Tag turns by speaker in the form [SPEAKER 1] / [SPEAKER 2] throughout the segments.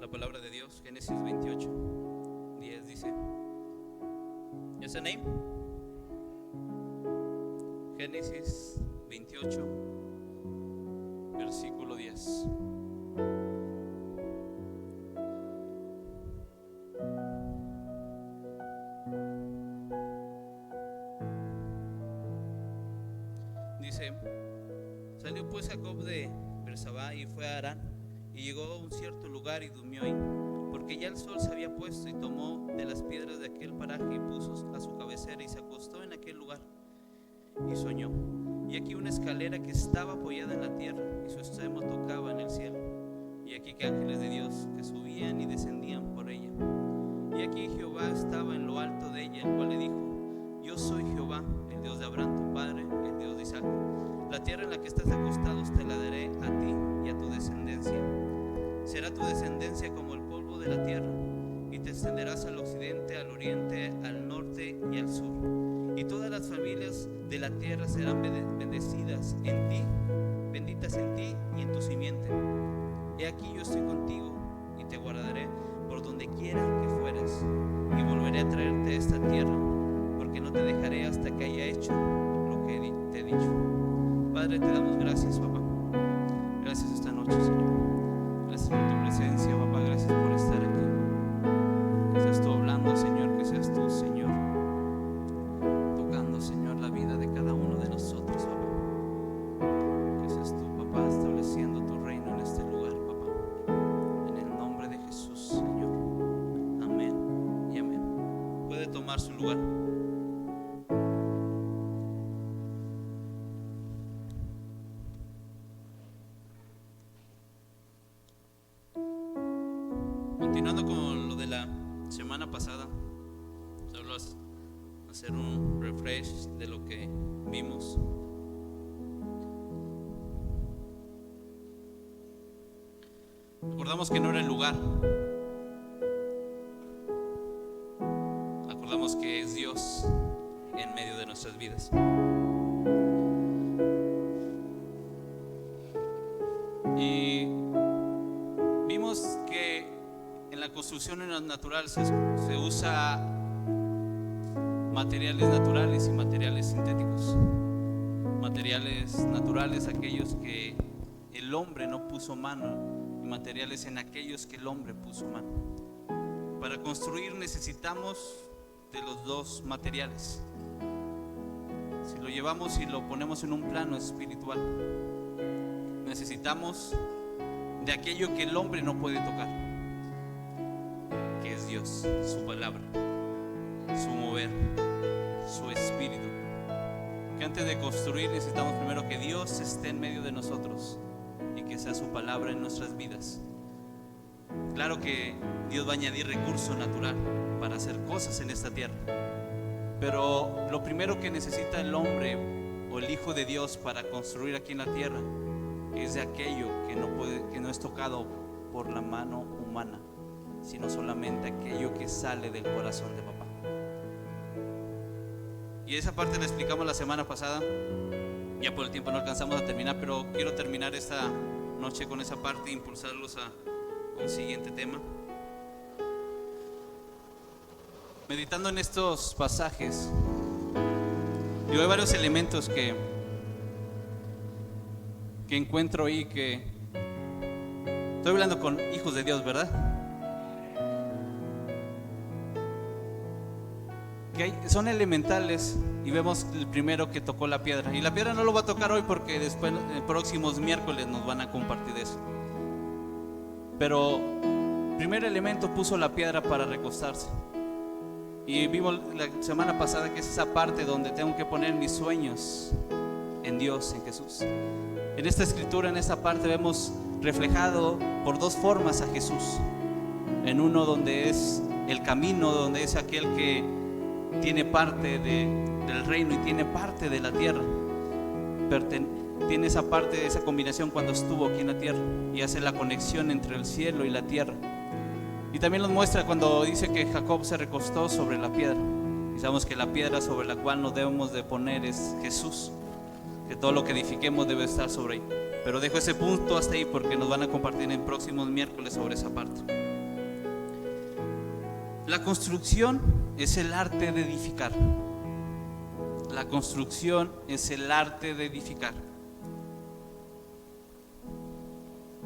[SPEAKER 1] palabra de Dios, Génesis 28, 10 dice, ¿Is a name? Génesis 28, versículo 10. Dice, salió pues Jacob de Bersabá y fue a Harán, y llegó a un cierto lugar y durmió ahí, porque ya el sol se había puesto, y tomó de las piedras de aquel paraje y puso a su cabecera y se acostó en aquel lugar y soñó. Y aquí una escalera que estaba apoyada en la tierra y su extremo tocaba en el cielo, y aquí que ángeles de Dios que subían y descendían por ella. Y aquí Jehová estaba en lo alto de ella, el cual le dijo: yo soy Jehová, el Dios de Abraham tu padre, el Dios de Isaac. La tierra en la que estás acostados te la daré a ti y a tu descendencia. Será tu descendencia como el polvo de la tierra, y te extenderás al occidente, al oriente, al norte y al sur. Y todas las familias de la tierra serán bendecidas en ti, benditas en ti y en tu simiente. He aquí yo estoy contigo y te guardaré por donde quiera que fueres, y volveré a traerte a esta tierra, porque no te dejaré hasta que haya hecho lo que te he dicho. Padre, te damos gracias, papá. Gracias esta noche, Señor. Gracias por tu presencia, papá. Gracias por estar aquí. Que seas tú hablando, Señor. Que seas tú, Señor, tocando, Señor, la vida de cada uno de nosotros, papá. Que seas tú, papá, estableciendo tu reino en este lugar, papá. En el nombre de Jesús, Señor. Amén y amén. Puede tomar su lugar. Continuando con lo de la semana pasada, solo hacer un refresh de lo que vimos. Recordamos que no era el lugar, acordamos que es Dios en medio de nuestras vidas. Y vimos que en la construcción natural se usa materiales naturales y materiales sintéticos. Materiales naturales, aquellos que el hombre no puso mano, y materiales en aquellos que el hombre puso mano. Para construir necesitamos de los dos materiales. Si lo llevamos y lo ponemos en un plano espiritual, necesitamos de aquello que el hombre no puede tocar, que es Dios, su palabra, su mover, su espíritu. Que antes de construir necesitamos primero que Dios esté en medio de nosotros y que sea su palabra en nuestras vidas. Claro que Dios va a añadir recurso natural para hacer cosas en esta tierra, pero lo primero que necesita el hombre o el Hijo de Dios para construir aquí en la tierra es de aquello que no es tocado por la mano humana, sino solamente aquello que sale del corazón de papá. Y esa parte la explicamos la semana pasada. Ya por el tiempo no alcanzamos a terminar, pero quiero terminar esta noche con esa parte e impulsarlos a un siguiente tema. Meditando en estos pasajes, yo hay varios elementos que encuentro ahí, que estoy hablando con hijos de Dios, ¿verdad? Que son elementales, y vemos el primero que tocó la piedra, y la piedra no lo va a tocar hoy porque después en próximos miércoles nos van a compartir eso. Pero el primer elemento puso la piedra para recostarse, y vimos la semana pasada que es esa parte donde tengo que poner mis sueños en Dios, en Jesús. En esta escritura, en esta parte, vemos reflejado por dos formas a Jesús. En uno donde es el camino, donde es aquel que tiene parte del reino y tiene parte de la tierra. Tiene esa parte, esa combinación cuando estuvo aquí en la tierra, y hace la conexión entre el cielo y la tierra. Y también nos muestra cuando dice que Jacob se recostó sobre la piedra. Y sabemos que la piedra sobre la cual nos debemos de poner es Jesús, que todo lo que edifiquemos debe estar sobre ahí. Pero dejo ese punto hasta ahí porque nos van a compartir en próximos miércoles sobre esa parte. La construcción es el arte de edificar. La construcción es el arte de edificar.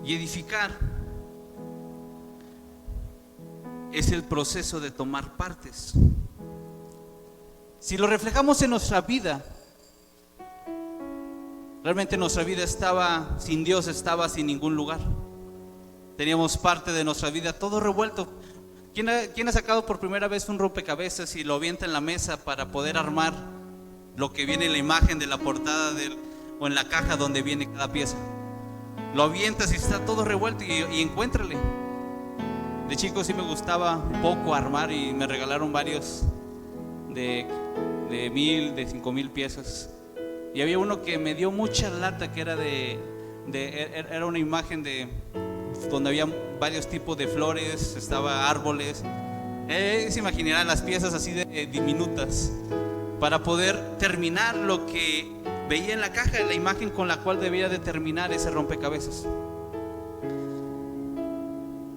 [SPEAKER 1] Y edificar es el proceso de tomar partes. Si lo reflejamos en nuestra vida, realmente nuestra vida estaba sin Dios, estaba sin ningún lugar. Teníamos parte de nuestra vida todo revuelto. ¿Quién ha sacado por primera vez un rompecabezas y lo avienta en la mesa para poder armar lo que viene en la imagen de la portada o en la caja donde viene cada pieza? Lo avientas y está todo revuelto y encuéntrale. De chico sí me gustaba un poco armar y me regalaron varios de 1,000, de 5,000 piezas. Y había uno que me dio mucha lata, que era una imagen donde había varios tipos de flores, estaba árboles. Se imaginarán las piezas así de diminutas para poder terminar lo que veía en la caja, la imagen con la cual debía de terminar ese rompecabezas.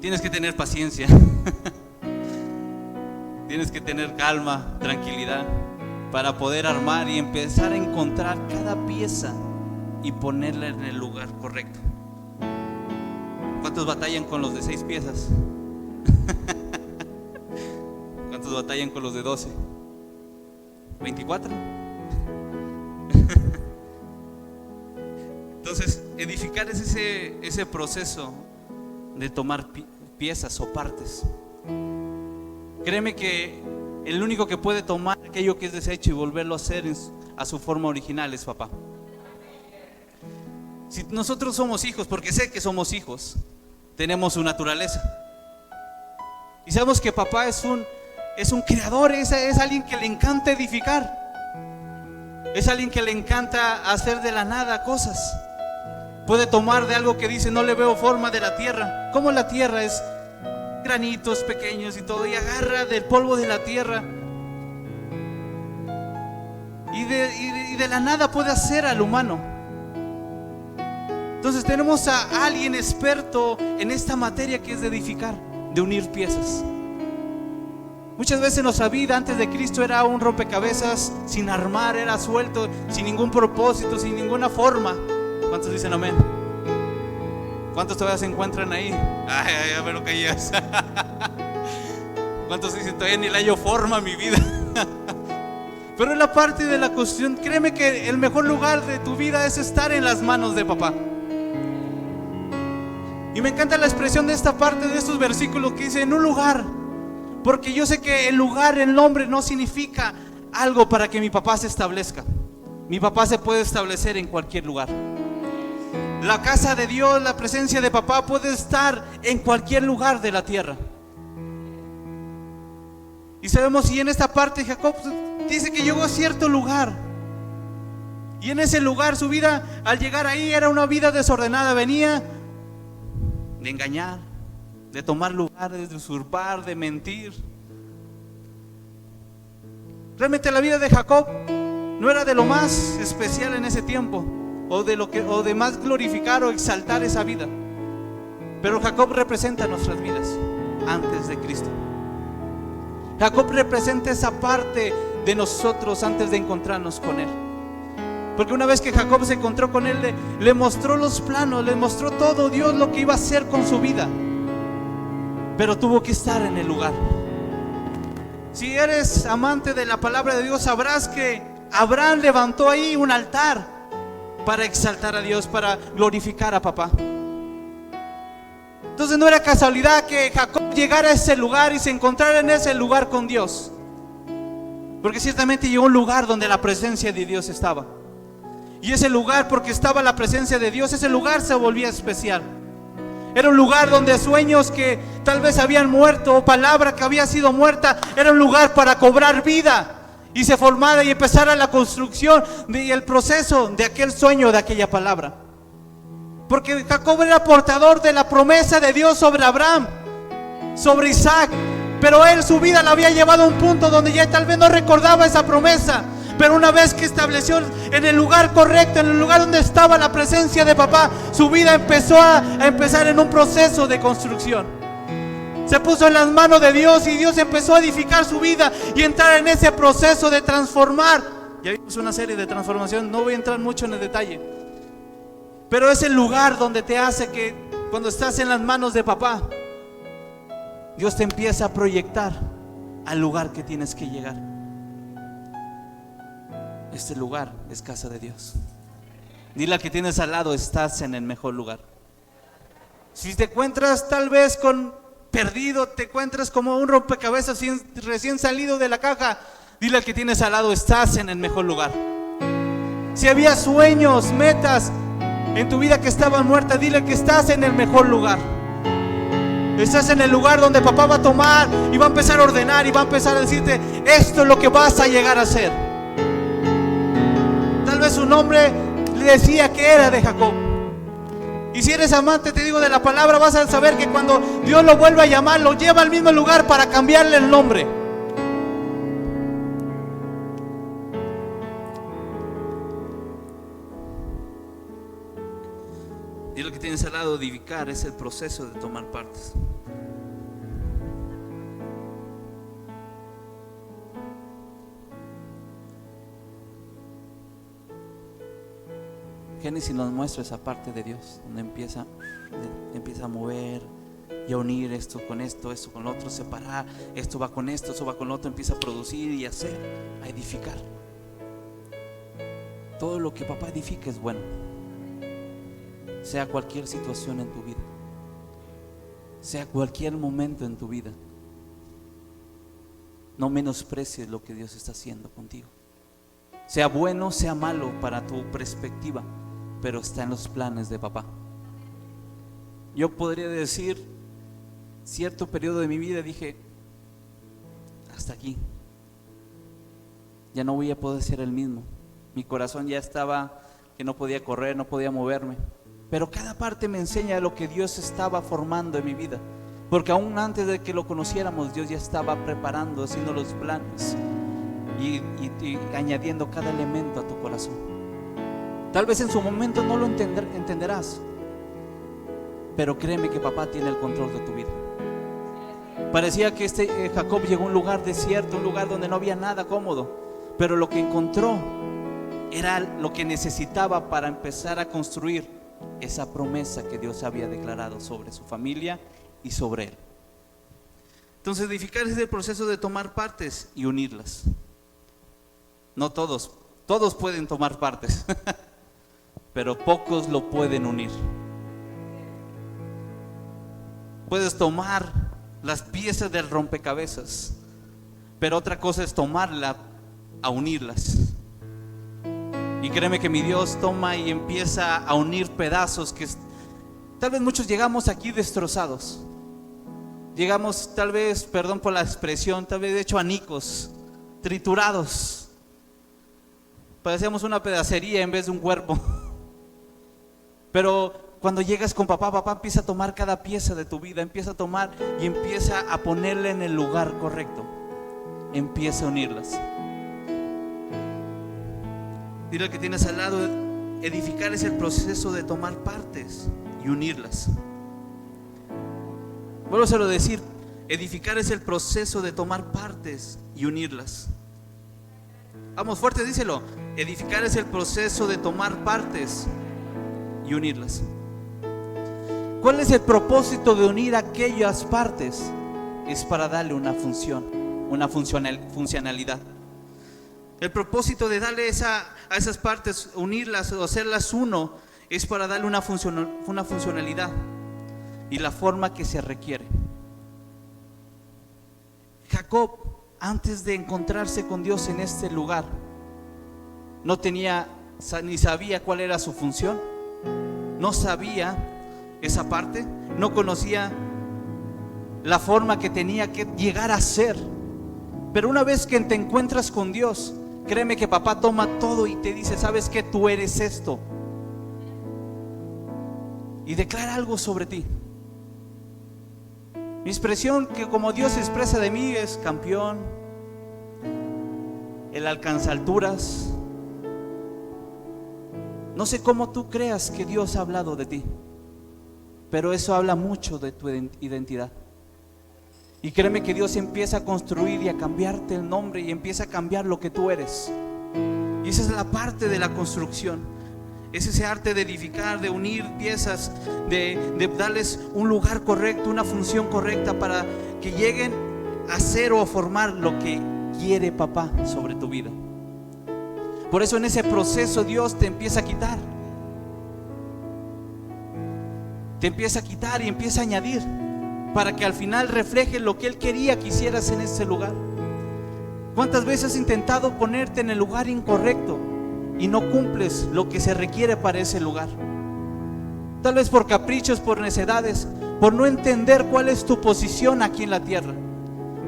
[SPEAKER 1] Tienes que tener paciencia. Tienes que tener calma, tranquilidad para poder armar y empezar a encontrar cada pieza y ponerla en el lugar correcto. ¿Cuántos batallan con los de 6 piezas? ¿Cuántos batallan con los de 12? ¿24? Entonces, edificar es ese proceso de tomar piezas o partes. Créeme que el único que puede tomar aquello que es deshecho y volverlo a hacer a su forma original es papá. Si nosotros somos hijos, porque sé que somos hijos, tenemos su naturaleza. Y sabemos que papá es un creador, es alguien que le encanta edificar. Es alguien que le encanta hacer de la nada cosas. Puede tomar de algo que dice, no le veo forma de la tierra. Como la tierra es granitos pequeños y todo, y agarra del polvo de la tierra. Y de la nada puede hacer al humano. Entonces tenemos a alguien experto en esta materia que es de edificar, de unir piezas. Muchas veces nuestra vida antes de Cristo era un rompecabezas sin armar, era suelto, sin ningún propósito, sin ninguna forma. ¿Cuántos dicen amén? ¿Cuántos todavía se encuentran ahí? Ay, a ver lo que ellas. ¿Cuántos dicen todavía ni le hallo forma a mi vida? Pero en la parte de la cuestión, créeme que el mejor lugar de tu vida es estar en las manos de papá. Y me encanta la expresión de esta parte, de estos versículos que dice en un lugar. Porque yo sé que el lugar, el nombre no significa algo para que mi papá se establezca. Mi papá se puede establecer en cualquier lugar. La casa de Dios, la presencia de papá puede estar en cualquier lugar de la tierra. Y sabemos, y en esta parte Jacob dice que llegó a cierto lugar. Y en ese lugar su vida al llegar ahí era una vida desordenada. Venía de engañar, de tomar lugares, de usurpar, de mentir. Realmente la vida de Jacob no era de lo más especial en ese tiempo, o de más glorificar o exaltar esa vida. Pero Jacob representa nuestras vidas antes de Cristo. Jacob representa esa parte de nosotros antes de encontrarnos con Él. Porque una vez que Jacob se encontró con Él, le mostró los planos, le mostró todo Dios lo que iba a hacer con su vida. Pero tuvo que estar en el lugar. Si eres amante de la palabra de Dios, sabrás que Abraham levantó ahí un altar para exaltar a Dios, para glorificar a papá. Entonces no era casualidad que Jacob llegara a ese lugar y se encontrara en ese lugar con Dios, porque ciertamente llegó a un lugar donde la presencia de Dios estaba. Y ese lugar, porque estaba la presencia de Dios, ese lugar se volvía especial. Era un lugar donde sueños que tal vez habían muerto, o palabra que había sido muerta, era un lugar para cobrar vida y se formara y empezara la construcción y el proceso de aquel sueño, de aquella palabra. Porque Jacob era portador de la promesa de Dios sobre Abraham, sobre Isaac, pero él su vida la había llevado a un punto donde ya tal vez no recordaba esa promesa. Pero una vez que estableció en el lugar correcto, en el lugar donde estaba la presencia de papá, su vida empezó a empezar en un proceso de construcción.
[SPEAKER 2] Se puso en las manos de Dios y Dios empezó a edificar su vida y entrar en ese proceso de transformar. Ya vimos una serie de transformación, no voy a entrar mucho en el detalle, pero es el lugar donde te hace que cuando estás en las manos de papá, Dios te empieza a proyectar al lugar que tienes que llegar. Este lugar es casa de Dios. Dile al que tienes al lado, estás en el mejor lugar. Si te encuentras tal vez perdido, te encuentras como un rompecabezas recién salido de la caja, dile al que tienes al lado, estás en el mejor lugar. Si había sueños, metas en tu vida que estaban muertas, dile que estás en el mejor lugar. Estás en el lugar donde papá va a tomar y va a empezar a ordenar y va a empezar a decirte, esto es lo que vas a llegar a ser. Tal vez su nombre le decía que era de Jacob. Y si eres amante, te digo, de la palabra, vas a saber que cuando Dios lo vuelve a llamar, lo lleva al mismo lugar para cambiarle el nombre. Y lo que tienes al lado, edificar, es el proceso de tomar partes. Génesis nos muestra esa parte de Dios, donde empieza a mover y a unir esto con esto con lo otro, separar, esto va con esto, eso va con lo otro, empieza a producir y hacer, a edificar. Todo lo que papá edifica es bueno, sea cualquier situación en tu vida, sea cualquier momento en tu vida. No menosprecies lo que Dios está haciendo contigo, sea bueno, sea malo para tu perspectiva, pero está en los planes de papá. Yo podría decir, cierto periodo de mi vida dije, hasta aquí, ya no voy a poder ser el mismo. Mi corazón ya estaba que no podía correr, no podía moverme, pero cada parte me enseña lo que Dios estaba formando en mi vida, porque aún antes de que lo conociéramos, Dios ya estaba preparando, haciendo los planes y añadiendo cada elemento a tu corazón. Tal vez en su momento no lo entenderás, pero créeme que papá tiene el control de tu vida. Parecía que Jacob llegó a un lugar desierto, un lugar donde no había nada cómodo, pero lo que encontró era lo que necesitaba para empezar a construir esa promesa que Dios había declarado sobre su familia y sobre él. Entonces, edificar es el proceso de tomar partes y unirlas. No todos pueden tomar partes pero pocos lo pueden unir. Puedes tomar las piezas del rompecabezas, pero otra cosa es tomarla a unirlas. Y créeme que mi Dios toma y empieza a unir pedazos que tal vez muchos llegamos aquí destrozados. Llegamos tal vez, perdón por la expresión, tal vez hecho anicos, triturados. Parecíamos una pedacería en vez de un cuerpo. Pero cuando llegas con papá, papá empieza a tomar cada pieza de tu vida, empieza a tomar y empieza a ponerla en el lugar correcto, empieza a unirlas. Dile al que tienes al lado, edificar es el proceso de tomar partes y unirlas. Vuelvo a decir, edificar es el proceso de tomar partes y unirlas. Vamos, fuerte, díselo. Edificar es el proceso de tomar partes y unirlas. ¿Cuál es el propósito de unir aquellas partes? Es para darle una función, una funcionalidad. El propósito de darle a esas partes, unirlas o hacerlas uno, es para darle una funcionalidad y la forma que se requiere. Jacob, antes de encontrarse con Dios en este lugar, no tenía ni sabía cuál era su función, no sabía esa parte, no conocía la forma que tenía que llegar a ser. Pero una vez que te encuentras con Dios, créeme que papá toma todo y te dice, ¿sabes qué? Tú eres esto, y declara algo sobre ti. Mi expresión, que como Dios se expresa de mí, es campeón, Él alcanza alturas. No sé cómo tú creas que Dios ha hablado de ti, pero eso habla mucho de tu identidad. Y créeme que Dios empieza a construir y a cambiarte el nombre y empieza a cambiar lo que tú eres. Y esa es la parte de la construcción. Es ese arte de edificar, de unir piezas, de darles un lugar correcto, una función correcta para que lleguen a ser o a formar lo que quiere papá sobre tu vida. Por eso en ese proceso Dios te empieza a quitar. Te empieza a quitar y empieza a añadir para que al final refleje lo que Él quería que hicieras en ese lugar. ¿Cuántas veces has intentado ponerte en el lugar incorrecto y no cumples lo que se requiere para ese lugar? Tal vez por caprichos, por necedades, por no entender cuál es tu posición aquí en la tierra,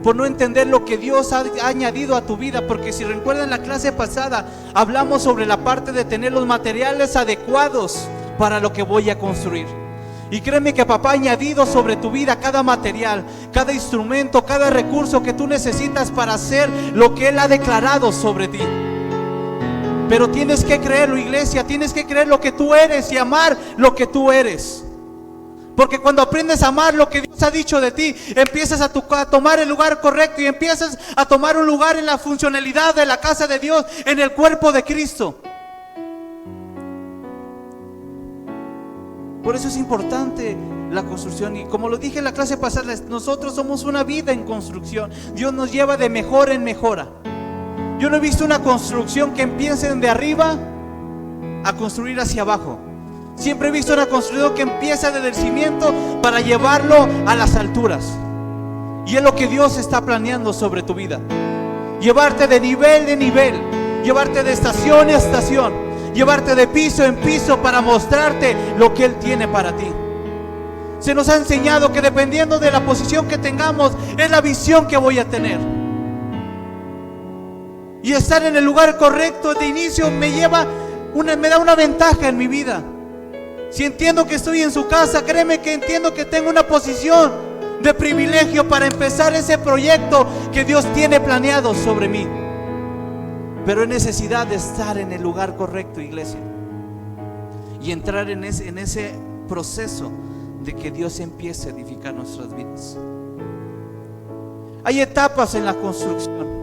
[SPEAKER 2] por no entender lo que Dios ha añadido a tu vida. Porque si recuerdan la clase pasada, hablamos sobre la parte de tener los materiales adecuados para lo que voy a construir. Y créeme que papá ha añadido sobre tu vida cada material, cada instrumento, cada recurso que tú necesitas para hacer lo que Él ha declarado sobre ti. Pero tienes que creerlo, iglesia, tienes que creer lo que tú eres y amar lo que tú eres. Porque cuando aprendes a amar lo que Dios ha dicho de ti, empiezas a tomar el lugar correcto y empiezas a tomar un lugar en la funcionalidad de la casa de Dios, en el cuerpo de Cristo. Por eso es importante la construcción. Y como lo dije en la clase pasada, nosotros somos una vida en construcción. Dios nos lleva de mejora en mejora. Yo no he visto una construcción que empiece de arriba a construir hacia abajo. Siempre he visto una construcción que empieza desde el cimiento para llevarlo a las alturas. Y es lo que Dios está planeando sobre tu vida. Llevarte de nivel en nivel, llevarte de estación a estación, llevarte de piso en piso para mostrarte lo que Él tiene para ti. Se nos ha enseñado que dependiendo de la posición que tengamos, es la visión que voy a tener. Y estar en el lugar correcto de inicio me da una ventaja en mi vida. Si entiendo que estoy en su casa, créeme que entiendo que tengo una posición de privilegio para empezar ese proyecto que Dios tiene planeado sobre mí. Pero es necesidad de estar en el lugar correcto, iglesia, y entrar en ese proceso de que Dios empiece a edificar nuestras vidas. Hay etapas en la construcción.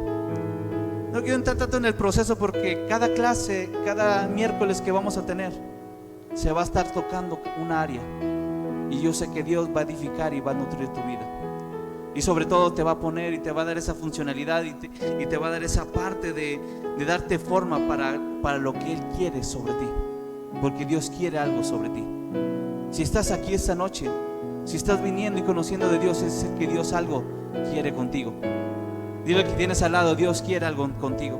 [SPEAKER 2] No quiero entrar tanto en el proceso porque cada clase, cada miércoles que vamos a tener, se va a estar tocando una área. Y yo sé que Dios va a edificar y va a nutrir tu vida. Y sobre todo te va a poner y te va a dar esa funcionalidad y te va a dar esa parte de darte forma para lo que Él quiere sobre ti. Porque Dios quiere algo sobre ti. Si estás aquí esta noche, si estás viniendo y conociendo de Dios, es que Dios algo quiere contigo. Dile al que tienes al lado: Dios quiere algo contigo.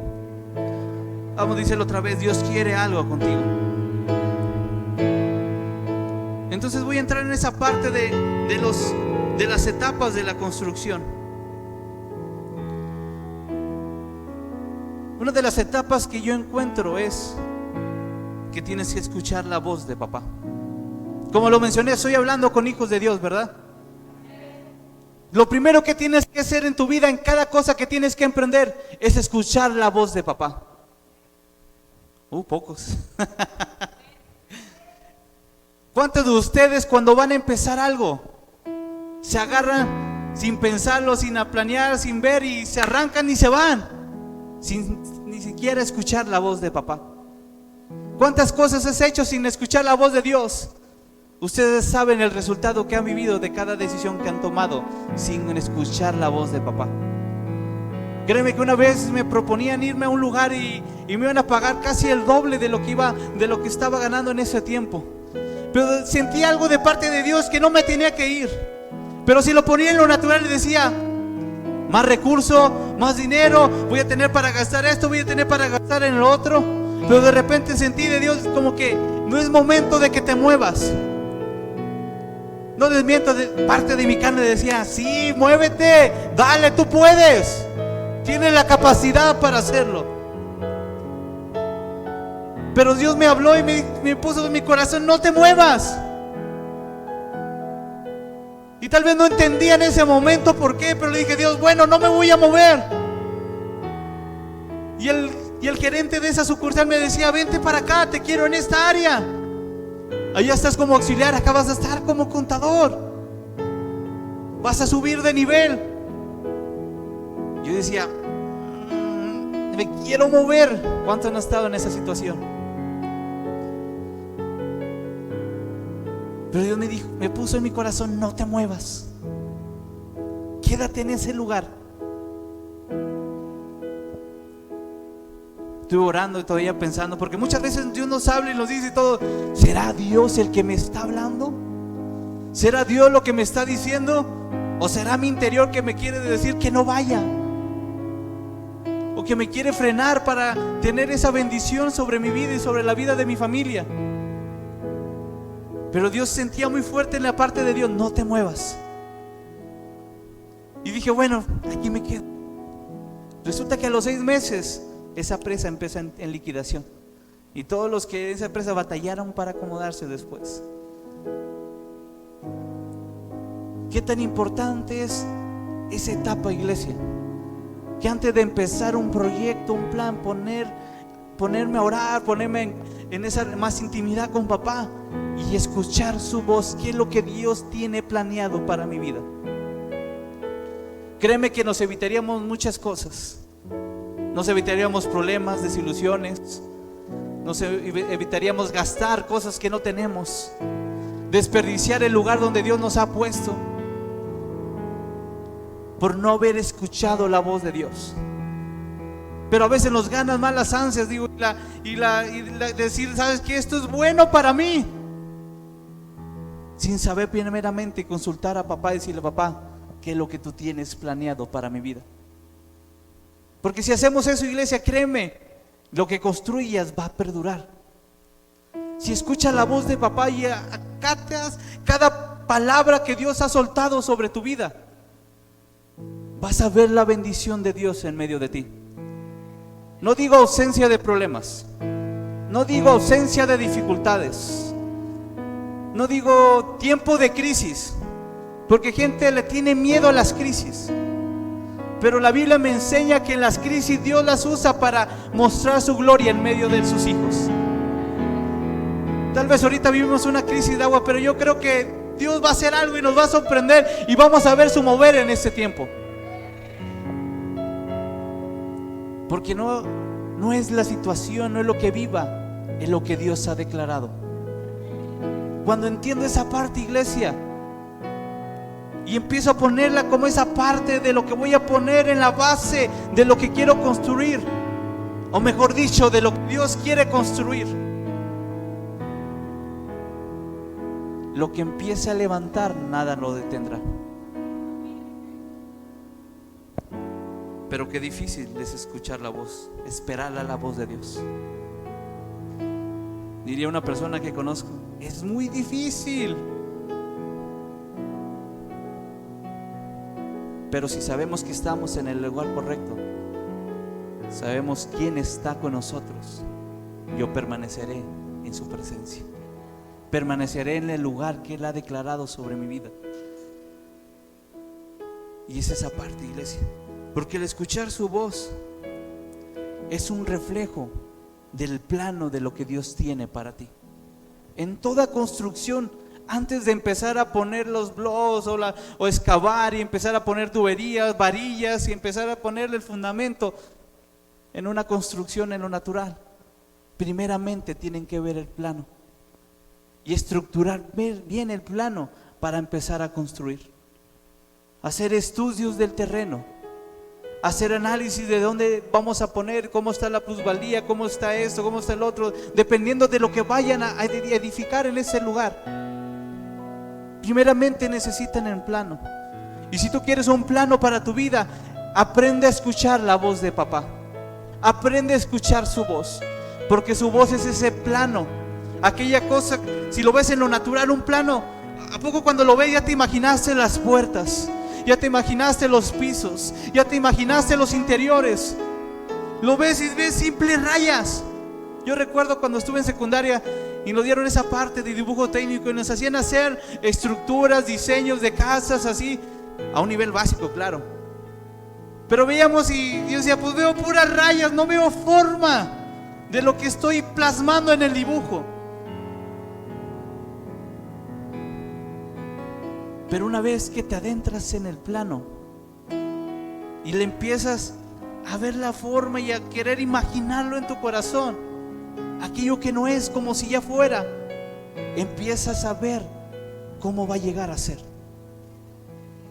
[SPEAKER 2] Vamos, díselo otra vez: Dios quiere algo contigo. Entonces voy a entrar en esa parte de las etapas de la construcción. Una de las etapas que yo encuentro es que tienes que escuchar la voz de papá. Como lo mencioné, estoy hablando con hijos de Dios, ¿verdad? Lo primero que tienes que hacer en tu vida, en cada cosa que tienes que emprender, es escuchar la voz de papá. Pocos. ¿Cuántos de ustedes cuando van a empezar algo se agarran sin pensarlo, sin planear, sin ver, y se arrancan y se van sin ni siquiera escuchar la voz de papá? ¿Cuántas cosas has hecho sin escuchar la voz de Dios? Ustedes saben el resultado que han vivido de cada decisión que han tomado sin escuchar la voz de papá. Créeme que una vez me proponían irme a un lugar y me iban a pagar casi el doble de lo que estaba ganando en ese tiempo. Pero sentí algo de parte de Dios que no me tenía que ir. Pero si lo ponía en lo natural, le decía: más recurso, más dinero, voy a tener para gastar esto, voy a tener para gastar en lo otro. Pero de repente sentí de Dios como que no es momento de que te muevas. No desmiento, parte de mi carne decía: sí, muévete, dale, tú puedes, tienes la capacidad para hacerlo. Pero Dios me habló y me puso en mi corazón: no te muevas. Y tal vez no entendía en ese momento por qué, pero le dije: Dios, bueno, no me voy a mover. Y el gerente de esa sucursal me decía: vente para acá, te quiero en esta área. Allá estás como auxiliar, acá vas a estar como contador. Vas a subir de nivel. Yo decía, me quiero mover. ¿Cuántos han estado en esa situación? Pero Dios me dijo, me puso en mi corazón, no te muevas, quédate en ese lugar. Estuve orando y todavía pensando, porque muchas veces Dios nos habla y nos dice todo. ¿Será Dios el que me está hablando? ¿Será Dios lo que me está diciendo? ¿O será mi interior que me quiere decir que no vaya? ¿O que me quiere frenar para tener esa bendición sobre mi vida y sobre la vida de mi familia? Pero Dios sentía muy fuerte en la parte de Dios, no te muevas. Y dije, bueno, aquí me quedo. Resulta que a los 6 meses esa presa empieza en liquidación. Y todos los que en esa presa batallaron para acomodarse después. ¿Qué tan importante es esa etapa, iglesia? Que antes de empezar un proyecto, un plan, ponerme a orar, ponerme en esa más intimidad con papá y escuchar su voz. ¿Qué es lo que Dios tiene planeado para mi vida? Créeme que nos evitaríamos muchas cosas. Nos evitaríamos problemas, desilusiones. Nos evitaríamos gastar cosas que no tenemos, desperdiciar el lugar donde Dios nos ha puesto por no haber escuchado la voz de Dios. Pero a veces nos ganan más las ansias, digo, y decir, ¿sabes qué? Esto es bueno para mí, sin saber primeramente consultar a papá y decirle, papá, ¿qué es lo que tú tienes planeado para mi vida? Porque si hacemos eso, iglesia, créeme, lo que construyas va a perdurar. Si escuchas la voz de papá y acatas cada palabra que Dios ha soltado sobre tu vida, vas a ver la bendición de Dios en medio de ti. No digo ausencia de problemas, no digo ausencia de dificultades, no digo tiempo de crisis, porque gente le tiene miedo a las crisis. Pero la Biblia me enseña que en las crisis Dios las usa para mostrar su gloria en medio de sus hijos. Tal vez ahorita vivimos una crisis de agua, pero yo creo que Dios va a hacer algo y nos va a sorprender y vamos a ver su mover en este tiempo. Porque no es la situación, no es lo que viva, es lo que Dios ha declarado. Cuando entiendo esa parte, iglesia, y empiezo a ponerla como esa parte de lo que voy a poner en la base de lo que quiero construir, o mejor dicho, de lo que Dios quiere construir, lo que empiece a levantar, nada lo detendrá. Pero qué difícil es escuchar la voz, esperar a la voz de Dios. Diría una persona que conozco, es muy difícil. Pero si sabemos que estamos en el lugar correcto, sabemos quién está con nosotros, yo permaneceré en su presencia, permaneceré en el lugar que Él ha declarado sobre mi vida. Y es esa parte, iglesia, porque el escuchar su voz es un reflejo del plano de lo que Dios tiene para ti. En toda construcción, antes de empezar a poner los blogs o excavar y empezar a poner tuberías, varillas y empezar a ponerle el fundamento en una construcción en lo natural, primeramente tienen que ver el plano y estructurar bien el plano para empezar a construir. Hacer estudios del terreno, hacer análisis de dónde vamos a poner, cómo está la plusvalía, cómo está esto, cómo está el otro, dependiendo de lo que vayan a edificar en ese lugar. Primeramente necesitan el plano. Y si tú quieres un plano para tu vida, aprende a escuchar la voz de papá. Aprende a escuchar su voz, porque su voz es ese plano. Aquella cosa, si lo ves en lo natural, un plano, ¿a poco cuando lo ves ya te imaginaste las puertas? Ya te imaginaste los pisos, ya te imaginaste los interiores. Lo ves y ves simples rayas. Yo recuerdo cuando estuve en secundaria y nos dieron esa parte de dibujo técnico y nos hacían hacer estructuras, diseños de casas así, a un nivel básico, claro. Pero veíamos y yo decía, pues veo puras rayas, no veo forma de lo que estoy plasmando en el dibujo. Pero una vez que te adentras en el plano, y le empiezas a ver la forma y a querer imaginarlo en tu corazón, aquello que no es como si ya fuera, empiezas a ver cómo va a llegar a ser.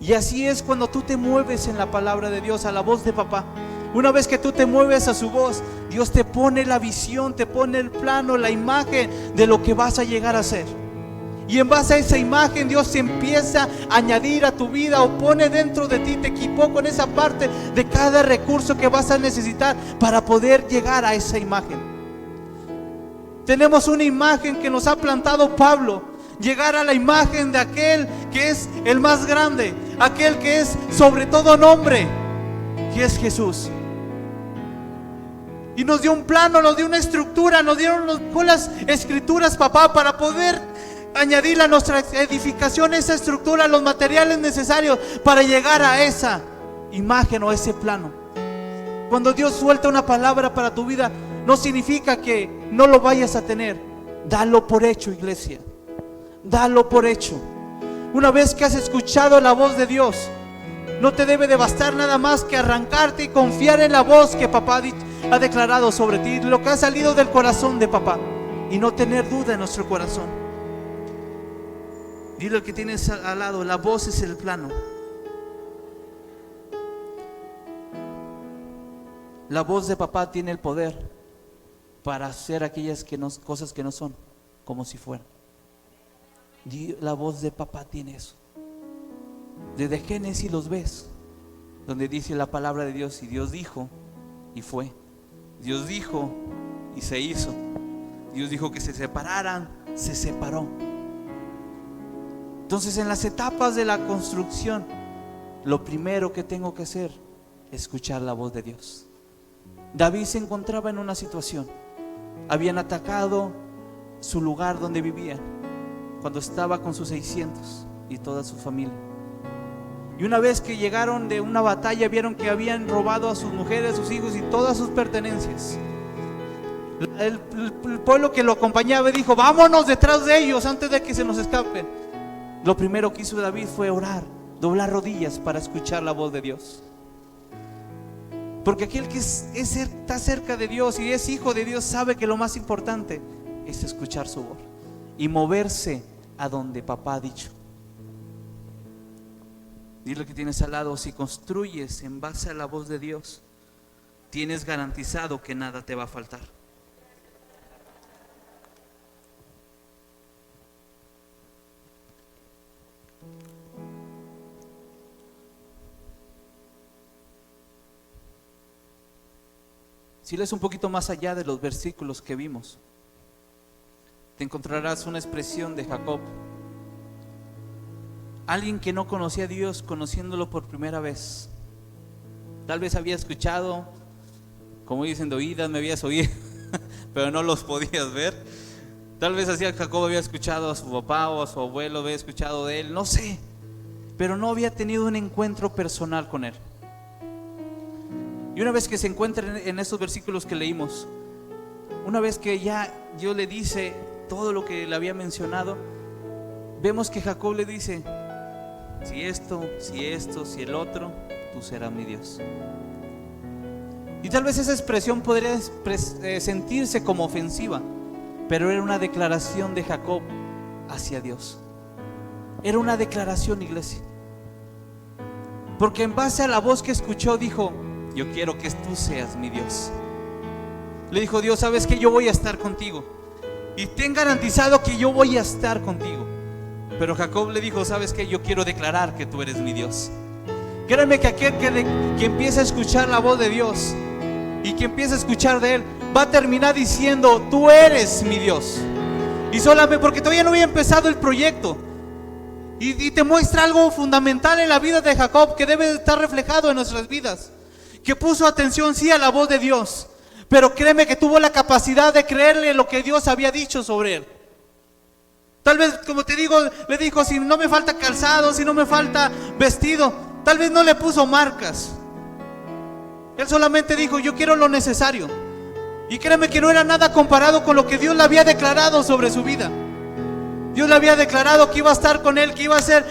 [SPEAKER 2] Y así es cuando tú te mueves en la palabra de Dios, a la voz de papá. Una vez que tú te mueves a su voz, Dios te pone la visión, te pone el plano, la imagen de lo que vas a llegar a ser. Y en base a esa imagen Dios te empieza a añadir a tu vida, o pone dentro de ti, te equipó con esa parte de cada recurso que vas a necesitar para poder llegar a esa imagen. Tenemos una imagen que nos ha plantado Pablo, llegar a la imagen de aquel que es el más grande, aquel que es sobre todo nombre, que es Jesús. Y nos dio un plano, nos dio una estructura, nos dieron las escrituras, papá, para poder añadir a nuestra edificación esa estructura, los materiales necesarios para llegar a esa imagen o ese plano. Cuando Dios suelta una palabra para tu vida, no significa que no lo vayas a tener. Dalo por hecho, iglesia. Dalo por hecho. Una vez que has escuchado la voz de Dios, no te debe de bastar nada más que arrancarte y confiar en la voz que papá ha declarado sobre ti, lo que ha salido del corazón de papá, y no tener duda en nuestro corazón. Dile al que tienes al lado, la voz es el plano. La voz de papá tiene el poder para hacer aquellas cosas que no son como si fueran. La voz de papá tiene eso. Desde Génesis los ves, donde dice la palabra de Dios: y Dios dijo y fue. Dios dijo y se hizo. Dios dijo que se separaran, se separó. Entonces, en las etapas de la construcción, lo primero que tengo que hacer es escuchar la voz de Dios. David se encontraba en una situación. Habían atacado su lugar donde vivían cuando estaba con sus 600 y toda su familia. Y una vez que llegaron de una batalla, vieron que habían robado a sus mujeres, a sus hijos y todas sus pertenencias. El pueblo que lo acompañaba dijo: vámonos detrás de ellos antes de que se nos escapen. Lo primero que hizo David fue orar, doblar rodillas para escuchar la voz de Dios. Porque aquel que está cerca de Dios y es hijo de Dios sabe que lo más importante es escuchar su voz y moverse a donde papá ha dicho. Dile que tienes al lado: si construyes en base a la voz de Dios, tienes garantizado que nada te va a faltar. Si lees un poquito más allá de los versículos que vimos, te encontrarás una expresión de Jacob, alguien que no conocía a Dios, conociéndolo por primera vez. Tal vez había escuchado, como dicen, de oídas me habías oído, pero no los podías ver. Tal vez así Jacob había escuchado a su papá o a su abuelo, había escuchado de él, no sé, pero no había tenido un encuentro personal con él. Y una vez que se encuentra en estos versículos que leímos, una vez que ya Dios le dice todo lo que le había mencionado, vemos que Jacob le dice: si esto, si el otro, tú serás mi Dios. Y tal vez esa expresión podría sentirse como ofensiva, pero era una declaración de Jacob hacia Dios. Era una declaración, iglesia, porque en base a la voz que escuchó dijo: yo quiero que tú seas mi Dios. Le dijo Dios: sabes que yo voy a estar contigo y ten garantizado que yo voy a estar contigo. Pero Jacob le dijo: sabes que yo quiero declarar que tú eres mi Dios. Créeme que aquel que empieza a escuchar la voz de Dios y que empieza a escuchar de Él, va a terminar diciendo: tú eres mi Dios. Y solamente porque todavía no había empezado el proyecto. Y te muestra algo fundamental en la vida de Jacob que debe estar reflejado en nuestras vidas, que puso atención sí a la voz de Dios, pero créeme que tuvo la capacidad de creerle lo que Dios había dicho sobre él. Tal vez, como te digo, le dijo: si no me falta calzado, si no me falta vestido. Tal vez no le puso marcas. Él solamente dijo: yo quiero lo necesario. Y créeme que no era nada comparado con lo que Dios le había declarado sobre su vida. Dios le había declarado que iba a estar con él, que iba a ser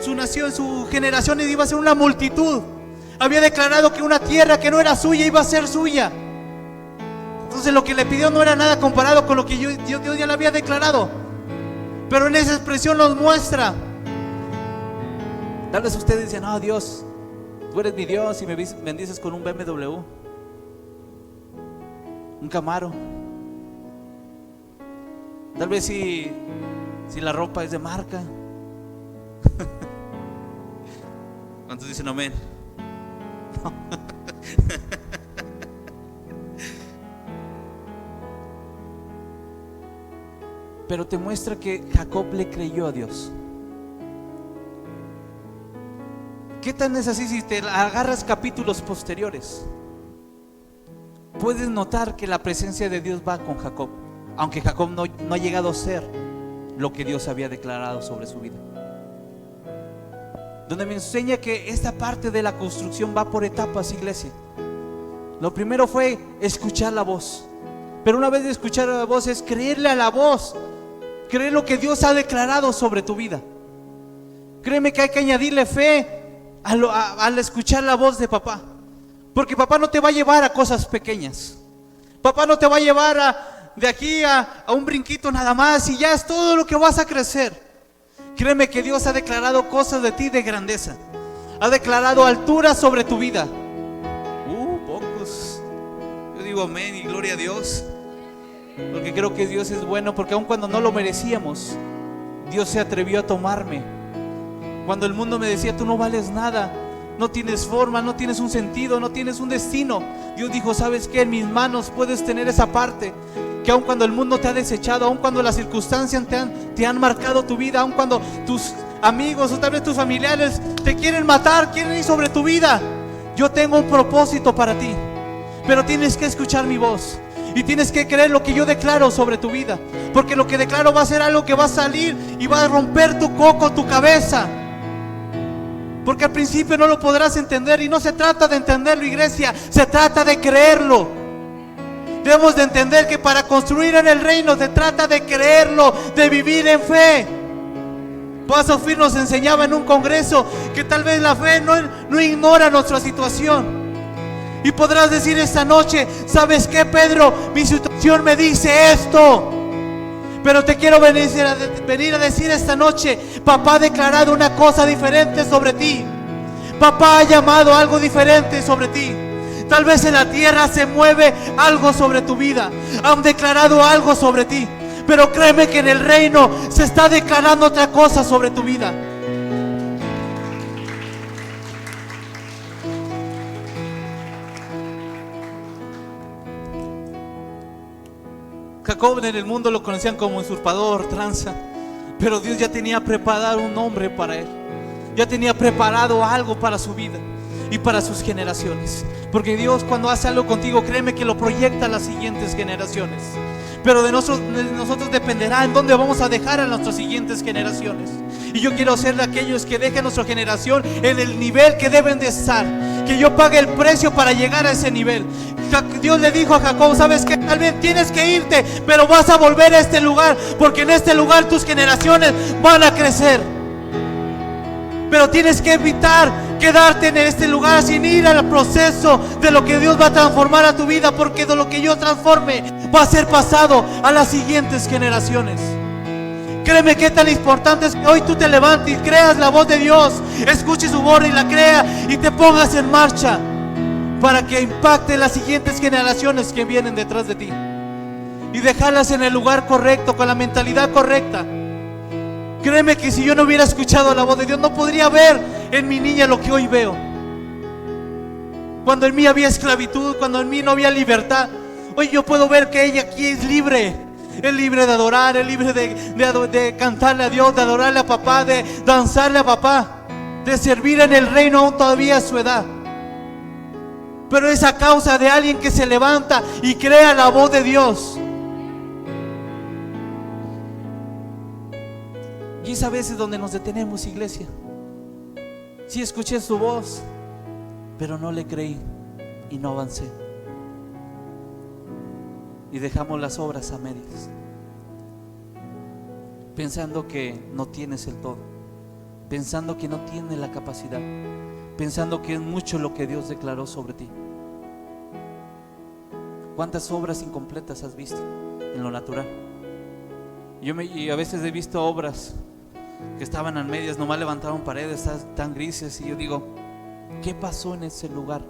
[SPEAKER 2] su nación, su generación iba a ser una multitud.
[SPEAKER 3] Había declarado que una tierra que no era suya iba a ser suya. Entonces lo que le pidió no era nada comparado con lo que Dios ya le había declarado. Pero en esa expresión nos muestra. Tal vez ustedes dicen: no, Dios, tú eres mi Dios y me bendices con un BMW, un Camaro. Tal vez si la ropa es de marca.
[SPEAKER 1] ¿Cuántos dicen amén?
[SPEAKER 3] No. Pero te muestra que Jacob le creyó a Dios. ¿Qué tan es así? Si te agarras capítulos posteriores, puedes notar que la presencia de Dios va con Jacob, aunque Jacob no ha llegado a ser lo que Dios había declarado sobre su vida. Donde me enseña que esta parte de la construcción va por etapas, iglesia. Lo primero fue escuchar la voz, pero una vez de escuchar la voz es creerle a la voz, creer lo que Dios ha declarado sobre tu vida. Créeme que hay que añadirle fe al escuchar la voz de papá, porque papá no te va a llevar a cosas pequeñas. Papá no te va a llevar de aquí a un brinquito nada más y ya es todo lo que vas a crecer. Créeme que Dios ha declarado cosas de ti de grandeza, ha declarado altura sobre tu vida.
[SPEAKER 1] Pocos. Yo digo amén y gloria a Dios.
[SPEAKER 3] Porque creo que Dios es bueno, porque aun cuando no lo merecíamos, Dios se atrevió a tomarme. Cuando el mundo me decía: tú no vales nada, no tienes forma, no tienes un sentido, no tienes un destino, Dios dijo: ¿sabes qué? En mis manos puedes tener esa parte. Que aun cuando el mundo te ha desechado, aun cuando las circunstancias te han marcado tu vida, aun cuando tus amigos o tal vez tus familiares te quieren matar, quieren ir sobre tu vida, yo tengo un propósito para ti. Pero tienes que escuchar mi voz y tienes que creer lo que yo declaro sobre tu vida, porque lo que declaro va a ser algo que va a salir y va a romper tu coco, tu cabeza. Porque al principio no lo podrás entender, y no se trata de entenderlo, iglesia, se trata de creerlo. Debemos de entender que para construir en el reino se trata de creerlo, de vivir en fe. Pastor Phil nos enseñaba en un congreso que tal vez la fe no ignora nuestra situación. Y podrás decir esta noche: ¿sabes qué, Pedro? Mi situación me dice esto. Pero te quiero venir a decir esta noche: papá ha declarado una cosa diferente sobre ti. Papá ha llamado algo diferente sobre ti. Tal vez en la tierra se mueve algo sobre tu vida, han declarado algo sobre ti, pero créeme que en el reino se está declarando otra cosa sobre tu vida. Jacob en el mundo lo conocían como usurpador, tranza, pero Dios ya tenía preparado un nombre para él, ya tenía preparado algo para su vida y para sus generaciones. Porque Dios, cuando hace algo contigo, créeme que lo proyecta a las siguientes generaciones. Pero de nosotros dependerá en dónde vamos a dejar a nuestras siguientes generaciones. Y yo quiero ser de aquellos que dejen a nuestra generación en el nivel que deben de estar, que yo pague el precio para llegar a ese nivel. Dios le dijo a Jacob: ¿sabes qué? Tal vez tienes que irte, pero vas a volver a este lugar, porque en este lugar tus generaciones van a crecer. Pero tienes que evitar quedarte en este lugar sin ir al proceso de lo que Dios va a transformar a tu vida, porque de lo que yo transforme va a ser pasado a las siguientes generaciones. Créeme que es tan importante es que hoy tú te levantes y creas la voz de Dios, escuches su voz y la crea y te pongas en marcha para que impacte las siguientes generaciones que vienen detrás de ti y dejarlas en el lugar correcto, con la mentalidad correcta. Créeme que si yo no hubiera escuchado la voz de Dios, no podría ver en mi niña lo que hoy veo. Cuando en mí había esclavitud, cuando en mí no había libertad, hoy yo puedo ver que ella aquí es libre. Es libre de adorar, es libre de cantarle a Dios, de adorarle a papá, de danzarle a papá, de servir en el reino aún todavía a su edad. Pero es a causa de alguien que se levanta y crea la voz de Dios. Y es a veces donde nos detenemos, iglesia. Sí escuché su voz, pero no le creí y no avancé. Y dejamos las obras a medias, pensando que no tienes el todo, pensando que no tienes la capacidad,
[SPEAKER 2] pensando que es mucho lo que Dios declaró sobre ti. ¿Cuántas obras incompletas has visto en lo natural? Y a veces he visto obras que estaban a medias, nomás levantaron paredes tan grises, y yo digo, ¿qué pasó en ese lugar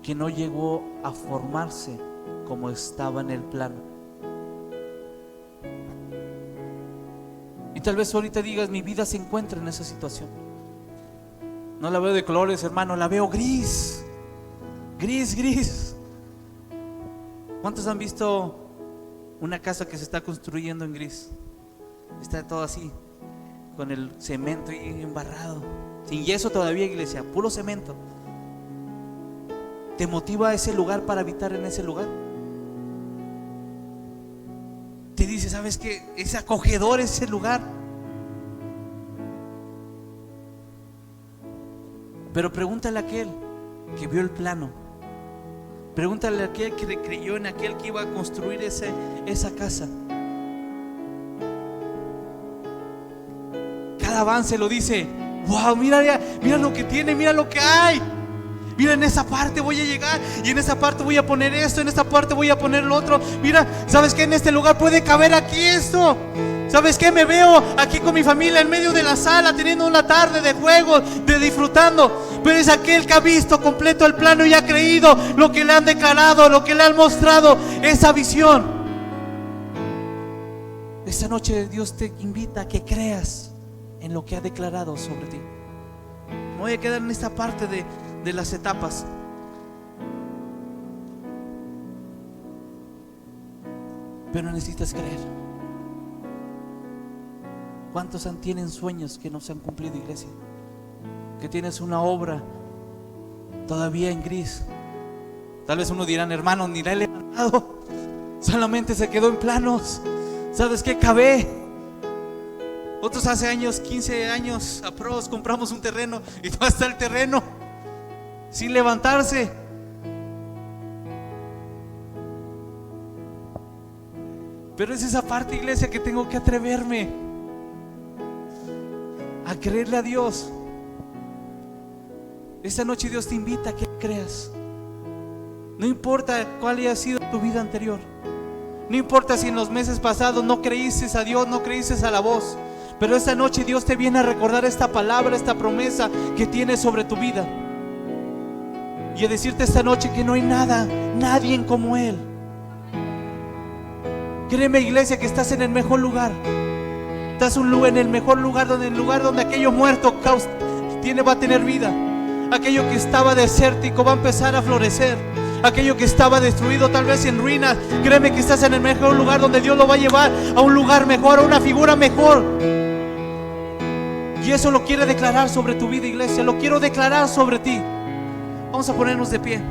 [SPEAKER 2] que no llegó a formarse como estaba en el plano? Y tal vez ahorita digas, mi vida se encuentra en esa situación. No la veo de colores, hermano, la veo gris, gris, gris. ¿Cuántos han visto una casa que se está construyendo en gris? Está todo así, con el cemento y embarrado, sin yeso todavía, iglesia, puro cemento. ¿Te motiva ese lugar para habitar en ese lugar? Te dice, ¿sabes qué? Es acogedor ese lugar. Pero pregúntale a aquel que vio el plano, pregúntale a aquel que creyó en aquel que iba a construir esa casa. Cada avance lo dice, wow, mira lo que tiene, mira lo que hay. Mira, en esa parte voy a llegar, y en esa parte voy a poner esto, en esta parte voy a poner lo otro. Mira, ¿sabes qué? En este lugar puede caber aquí esto. ¿Sabes qué? Me veo aquí con mi familia en medio de la sala, teniendo una tarde de juegos, de disfrutando. Pero es aquel que ha visto completo el plano y ha creído lo que le han declarado, lo que le han mostrado, esa visión. Esta noche Dios te invita a que creas en lo que ha declarado sobre ti. Me voy a quedar en esta parte de las etapas. Pero necesitas creer. ¿Cuántos tienen sueños que no se han cumplido, iglesia? Que tienes una obra todavía en gris. Tal vez uno dirán, hermano, ni la he levantado, solamente se quedó en planos. ¿Sabes qué? Cabé. Otros hace años, 15 años aprox, compramos un terreno y todavía está el terreno sin levantarse. Pero es esa parte, iglesia, que tengo que atreverme a creerle a Dios. Esta noche Dios te invita a que creas. No importa cuál haya sido tu vida anterior, no importa si en los meses pasados no creíste a Dios, no creíste a la voz, pero esta noche Dios te viene a recordar esta palabra, esta promesa que tiene sobre tu vida, y a decirte esta noche que no hay nada, nadie como Él. Créeme, iglesia, que estás en el mejor lugar. Estás en el mejor lugar, el lugar donde aquello muerto va a tener vida. Aquello que estaba desértico va a empezar a florecer. Aquello que estaba destruido, tal vez en ruinas, créeme que estás en el mejor lugar, donde Dios lo va a llevar a un lugar mejor, a una figura mejor. Y eso lo quiere declarar sobre tu vida, iglesia. Lo quiero declarar sobre ti. Vamos a ponernos de pie.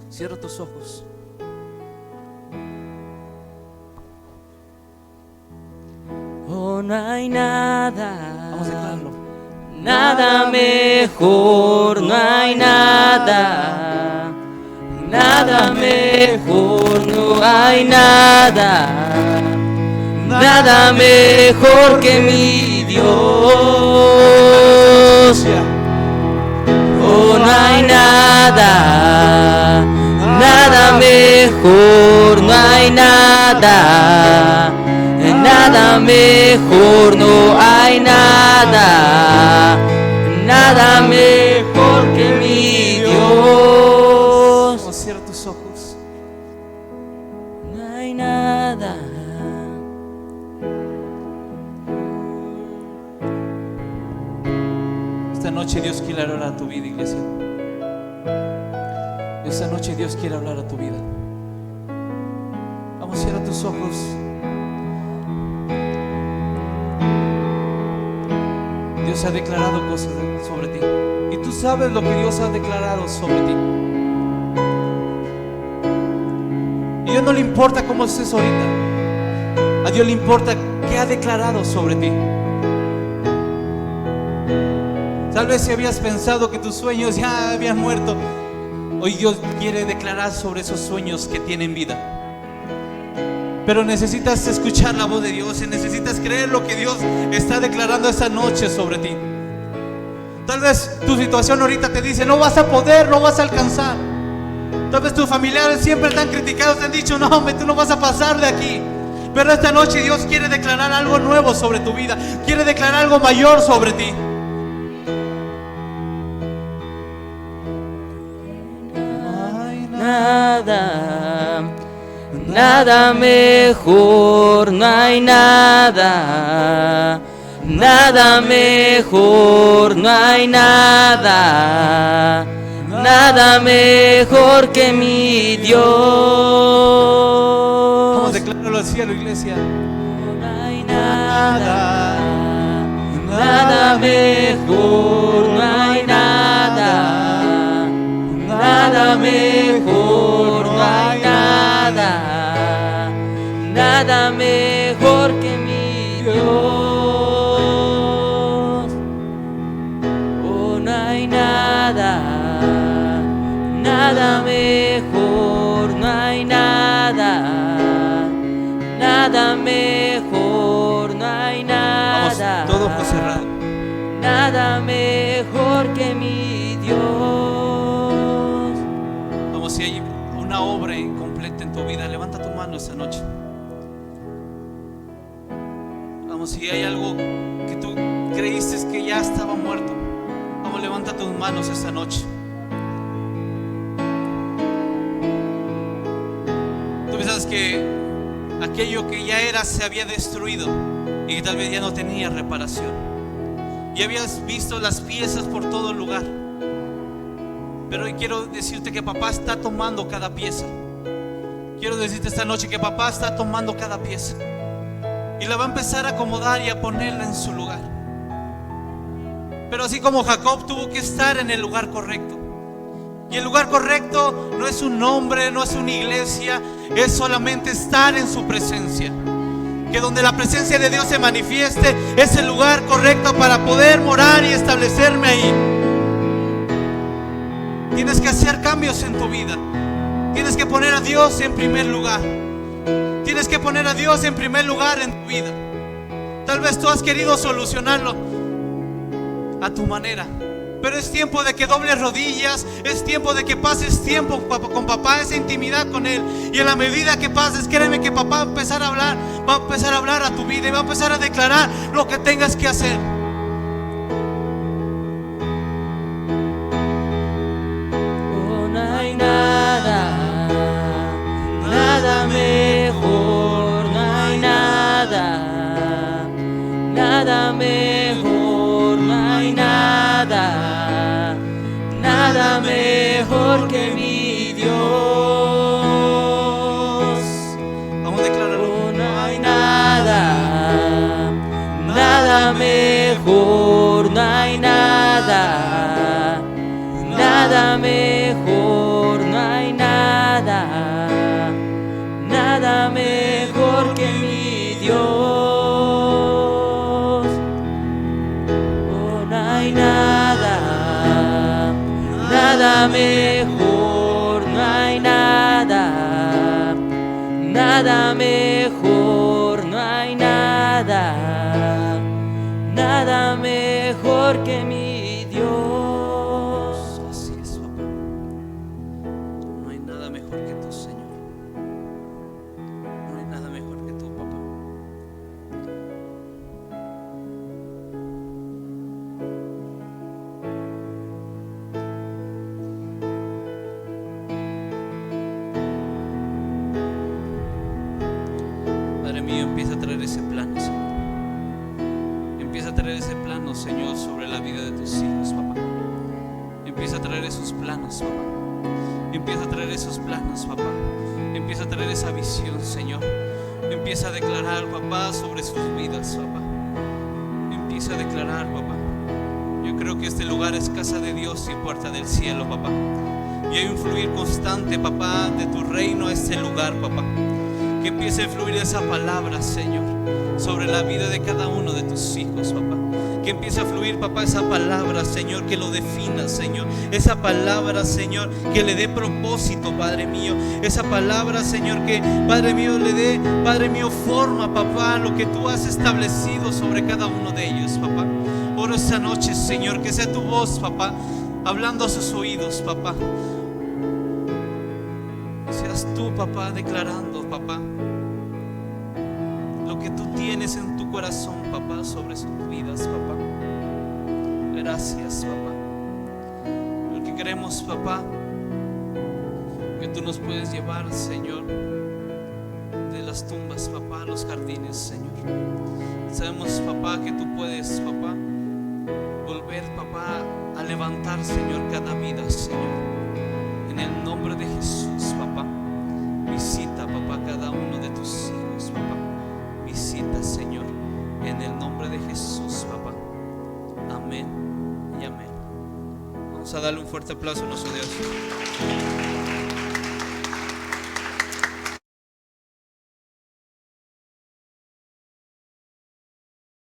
[SPEAKER 2] Cierra tus ojos.
[SPEAKER 4] Oh, no hay nada,
[SPEAKER 2] Vamos a declararlo.
[SPEAKER 4] nada mejor, no hay nada, nada mejor, no hay nada, nada mejor que mi Dios. Oh, no hay nada, nada mejor, no hay nada, nada mejor, no hay nada, nada mejor que mi Dios.
[SPEAKER 2] Vamos, cierra tus ojos.
[SPEAKER 4] No hay nada.
[SPEAKER 2] Esta noche Dios quiere hablar a tu vida, iglesia. Esta noche Dios quiere hablar a tu vida. Vamos, cierra tus ojos. Dios ha declarado cosas sobre ti, y tú sabes lo que Dios ha declarado sobre ti. Y a Dios no le importa cómo estés ahorita. A Dios le importa qué ha declarado sobre ti. Tal vez si habías pensado que tus sueños ya habían muerto, hoy Dios quiere declarar sobre esos sueños que tienen vida.
[SPEAKER 3] pero necesitas escuchar la voz de Dios y necesitas creer lo que Dios está declarando esta noche sobre ti. Tal vez tu situación ahorita te dice: no vas a poder, no vas a alcanzar. Tal vez tus familiares siempre te han criticado, te han dicho: no, hombre, tú no vas a pasar de aquí. Pero esta noche Dios quiere declarar algo nuevo sobre tu vida, quiere declarar algo mayor sobre ti.
[SPEAKER 4] Nada, nada mejor, no hay nada, nada mejor, no hay nada, nada mejor que mi Dios.
[SPEAKER 3] Vamos a declararlo al cielo, iglesia.
[SPEAKER 4] No hay nada, nada mejor, no hay nada, nada mejor, no hay nada, nada mejor que mi Dios. Oh, no hay nada, nada mejor, no hay nada, nada mejor, no hay nada.
[SPEAKER 3] Vamos, todo ojos cerrados.
[SPEAKER 4] Nada mejor que mi Dios.
[SPEAKER 3] Vamos, si hay una obra incompleta en tu vida, levanta tu mano esta noche. Vamos, si hay algo que tú creíste que ya estaba muerto, vamos, levanta tus manos esta noche. Tú piensas que aquello que ya era se había destruido y que tal vez ya no tenía reparación. Y habías visto las piezas por todo el lugar. Pero hoy quiero decirte que papá está tomando cada pieza. Quiero decirte esta noche que papá está tomando cada pieza y la va a empezar a acomodar y a ponerla en su lugar. Pero así como Jacob tuvo que estar en el lugar correcto. Y el lugar correcto no es un nombre, no es una iglesia, es solamente estar en su presencia. Que donde la presencia de Dios se manifieste es el lugar correcto para poder morar y establecerme ahí. Tienes que hacer cambios en tu vida. Tienes que poner a Dios en primer lugar. Tienes que poner a Dios en primer lugar en tu vida. Tal vez tú has querido solucionarlo a tu manera, pero es tiempo de que dobles rodillas. Es tiempo de que pases tiempo con papá, esa intimidad con Él. Y en la medida que pases, créeme que papá va a empezar a hablar. Va a empezar a hablar a tu vida y va a empezar a declarar lo que tengas que hacer.
[SPEAKER 4] Oh, no hay nada, nada mejor, no hay nada, nada mejor, no hay nada, nada mejor que mi Dios.
[SPEAKER 3] Vamos a declararlo.
[SPEAKER 4] Oh, no hay nada, nada mejor, no hay nada, nada mejor, no hay nada, nada mejor que mi Dios. Oh, no hay nada, nada mejor, no hay nada, nada mejor, no hay nada, nada mejor que mi Dios.
[SPEAKER 2] Así es, papá. No hay nada mejor que tú, Señor. No hay nada mejor que tú, papá. Padre mío, empieza a traer ese plano, Señor. Empieza a traer ese plano, Señor, sobre la vida de tus hijos, papá. Empieza a traer esos planos, papá. Empieza a traer esos planos, papá. Empieza a traer esa visión, Señor. Empieza a declarar, papá, sobre sus vidas, papá. Empieza a declarar, papá. Yo creo que este lugar es casa de Dios y puerta del cielo, papá. Y hay un fluir constante, papá, de tu reino a este lugar, papá. Que empiece a fluir esa palabra, Señor, sobre la vida de cada uno de tus hijos, papá. Que empiece a fluir, papá, esa palabra, Señor, que lo defina, Señor. Esa palabra, Señor, que le dé propósito, Padre mío. Esa palabra, Señor, que, Padre mío, le dé, Padre mío, forma, papá, lo que tú has establecido sobre cada uno de ellos, papá. Oro esta noche, Señor, que sea tu voz, papá, hablando a sus oídos, papá. Que seas tú, papá, declarando, papá, lo que tú tienes en tu corazón, papá, sobre sus vidas, papá. Gracias, papá, porque queremos, papá, que tú nos puedes llevar, Señor, de las tumbas, papá, a los jardines, Señor. Sabemos, papá, que tú puedes, papá, volver, papá, a levantar, Señor, cada vida, Señor. En el nombre de Jesús, papá, visita, papá, cada uno de tus hijos, papá. Visita, Señor, en el nombre de Jesús, papá. Amén y amén. Vamos a darle un fuerte aplauso a nuestro Dios.